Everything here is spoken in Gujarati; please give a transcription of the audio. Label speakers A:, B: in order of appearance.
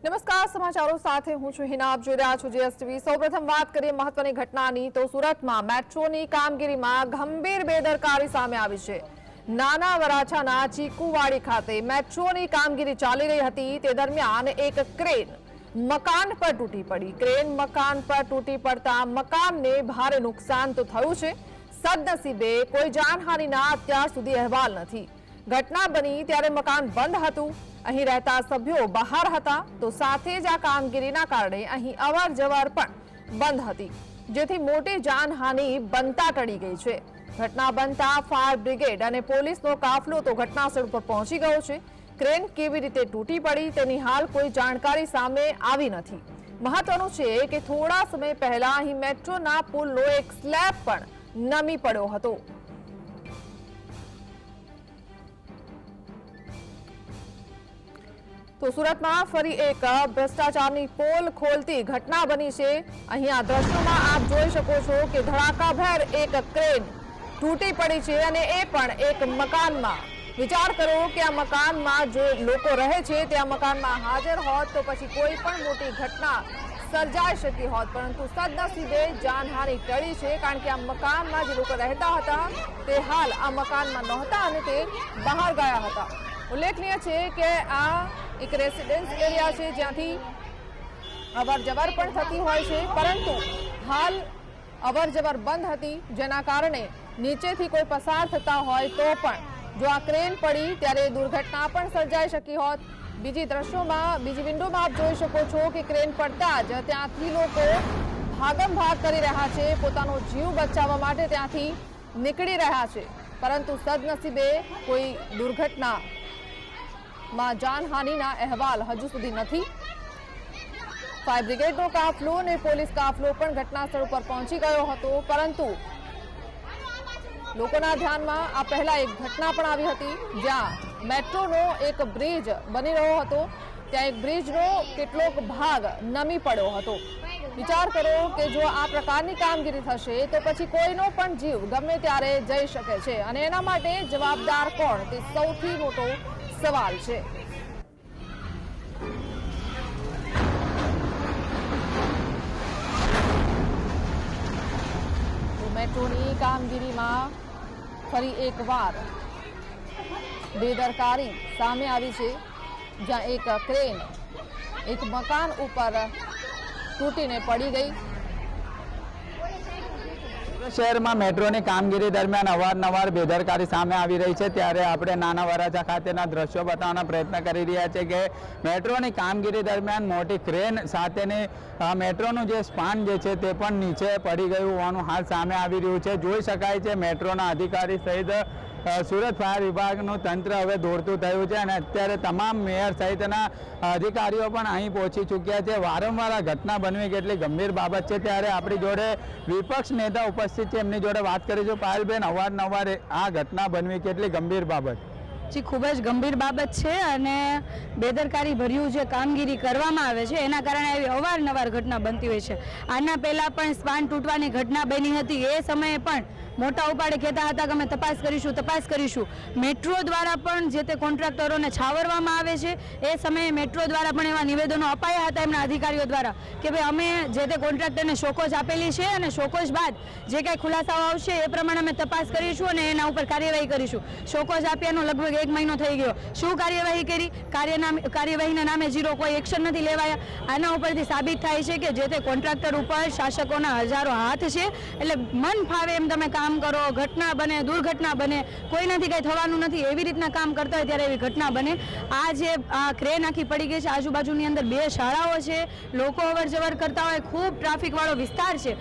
A: નમસ્કાર, સમાચારો સાથે હું છું હિના. આપ જોઈ રહ્યા છો જીએસટીવી. સૌપ્રથમ વાત કરીએ મહત્વની ઘટનાની તો સુરતમાં મેટ્રોની કામગીરીમાં ગંભીર બેદરકારી સામે આવી છે. નાના વરાછાના ચીકુવાડી ખાતે મેટ્રોની કામગીરી ચાલી રહી હતી તે દરમિયાન એક ક્રેન મકાન પર તૂટી પડી. ક્રેન મકાન પર તૂટી પડતા મકાનને ભારે નુકસાન તો થયું છે. સદનસીબે કોઈ જાનહાનિના અત્યાર સુધી અહેવાલ નથી. ઘટના બની ત્યારે મકાન બંધ હતું. અહીં રહેતા સભ્યો બહાર હતા તો સાથે જ આ કામગીરીના કારણે અહીં અવરજવર પણ બંધ હતી, જેથી મોટી જાનહાનિ બનતા ટળી ગઈ છે. ઘટના બનતા ફાયર બ્રિગેડ અને પોલીસનો કાફલો તો ઘટનાસ્થળ પર પહોંચી ગયો છે. ક્રેન કેવી રીતે તૂટી પડી તેની હાલ કોઈ જાણકારી સામે આવી નથી. મહત્વનું છે કે થોડા સમય પહેલા અહીં મેટ્રોના પુલનો એક સ્લેબ પણ નમી પડ્યો હતો. તો સુરતમાં ફરી એક ભ્રષ્ટાચારની પોલ ખોલતી ઘટના બની છે. અહીં આ દ્રશ્યોમાં આપ જોઈ શકો છો કે ધડાકાભેર એક ક્રેન તૂટી પડી છે અને એ પણ એક મકાનમાં. વિચાર કરો કે આ મકાનમાં જો લોકો રહે છે તે આ મકાનમાં હાજર હોત તો પછી કોઈ પણ મોટી ઘટના સર્જાઈ શકી હોત, પરંતુ સદનસીબે જાનહાનિ ટળી છે, કારણ કે આ મકાનમાં જે લોકો રહેતા હતા તે હાલ આ મકાનમાં નહોતા અને તે બહાર ગયા હતા. ઉલ્લેખનીય છે કે આ એક રેસિડેન્સ એરિયા છે જ્યાંથી અવરજવર પણ થતી હોય છે, પરંતુ હાલ અવરજવર બંધ હતી, જેના કારણે નીચેથી કોઈ પસાર થતા હોય તો પણ જો આ ક્રેન પડી ત્યારે દુર્ઘટના પણ સર્જાઈ શકી હોત. બીજી દ્રશ્યોમાં બીજી વિન્ડોમાં આપ જોઈ શકો છો કે ક્રેન પડતા જ ત્યાંથી લોકો ભાગમ ભાગ કરી રહ્યા છે, પોતાનો જીવ બચાવવા માટે ત્યાંથી નીકળી રહ્યા છે, પરંતુ સદનસીબે કોઈ દુર્ઘટના માં જાનહાનિના અહેવાલ હજુ સુધી નથી. ફાયર બ્રિગેડનો કાફલો અને પોલીસ કાફલો પણ ઘટનાસ્થળ પર પહોંચી ગયો હતો, પરંતુ લોકોના ધ્યાનમાં આ પહેલા એક ઘટના પણ આવી હતી જ્યાં મેટ્રોનો એક બ્રિજ બની રહ્યો હતો. ત્યાં એક બ્રિજનો કેટલોક ભાગ નમી પડ્યો હતો. વિચાર કરો કે જો આ પ્રકારની કામગીરી થશે તો પછી કોઈનો પણ જીવ ગમે ત્યારે જઈ શકે છે, અને એના માટે જવાબદાર કોણ તે સૌથી મોટો સવાલ છે. મેટ્રોની કામગીરીમાં ફરી એકવાર બેદરકારી સામે આવી છે, જ્યાં એક ક્રેન એક મકાન ઉપર તૂટીને પડી ગઈ.
B: શહેરમાં મેટ્રોની કામગીરી દરમિયાન અવારનવાર બેદરકારી સામે આવી રહી છે, ત્યારે આપણે નાના વરાછા ખાતેના દ્રશ્યો બતાવવાનો પ્રયત્ન કરી રહ્યા છે કે મેટ્રોની કામગીરી દરમિયાન મોટી ક્રેન સાથેની મેટ્રોનું જે સ્પાન જે છે તે પણ નીચે પડી ગયું હોવાનું હાલ સામે આવી રહ્યું છે. જોઈ શકાય છે મેટ્રોના અધિકારી સહિત સુરત ફાયર વિભાગનું તંત્ર હવે દોડતું થયું છે, અને અત્યારે તમામ મેયર સહિતના અધિકારીઓ પણ અહીં પહોંચી ચૂક્યા છે. વારંવાર આ ઘટના બનવી કેટલી ગંભીર બાબત છે, ત્યારે આપણી જોડે વિપક્ષ નેતા ઉપસ્થિત છે, એમની જોડે વાત કરીશું. પાયલબેન, અવારનવાર આ ઘટના બનવી કેટલી ગંભીર બાબત?
C: જી, ખૂબ જ ગંભીર બાબત છે, અને બેદરકારી ભર્યું જે કામગીરી કરવામાં આવે છે એના કારણે આવી અવારનવાર ઘટના બનતી હોય છે. આના પહેલાં પણ સ્પાન તૂટવાની ઘટના બની હતી. એ સમયે પણ મોટા ઉપાડે કહેતા હતા કે અમે તપાસ કરીશું. મેટ્રો દ્વારા પણ જે તે કોન્ટ્રાક્ટરોને છાવરવામાં આવે છે. એ સમયે મેટ્રો દ્વારા પણ એવા નિવેદનો અપાયા હતા એમના અધિકારીઓ દ્વારા કે ભાઈ અમે જે તે કોન્ટ્રાક્ટરને શોકોજ આપેલી છે, અને શોકોજ બાદ જે કાંઈ ખુલાસાઓ આવશે એ પ્રમાણે અમે તપાસ કરીશું અને એના ઉપર કાર્યવાહી કરીશું. શોકોજ આપ્યાનો લગભગ 1 મહિનો થઈ ગયો. શું કાર્યવાહી કરી? કાર્યવાહીના નામે ઝીરો, કોઈ એક્શન નથી લેવાયા. આના ઉપરથી સાબિત થાય છે કે જે તે કોન્ટ્રાક્ટર ઉપર શાસકોના હજારો હાથ છે. એટલે મન ફાવે એમ તમે કામ કરો, ઘટના બને, દુર્ઘટના બને, કોઈનાથી કંઈ થવાનું નથી એવી રીતના કામ કરતા હોય ત્યારે એવી ઘટના બને. આ જે ક્રેન આખી પડી ગઈ છે, આજુબાજુની અંદર 2 શાળાઓ છે, લોકો અવર જવર કરતા હોય, ખૂબ ટ્રાફિક વાળો વિસ્તાર છે.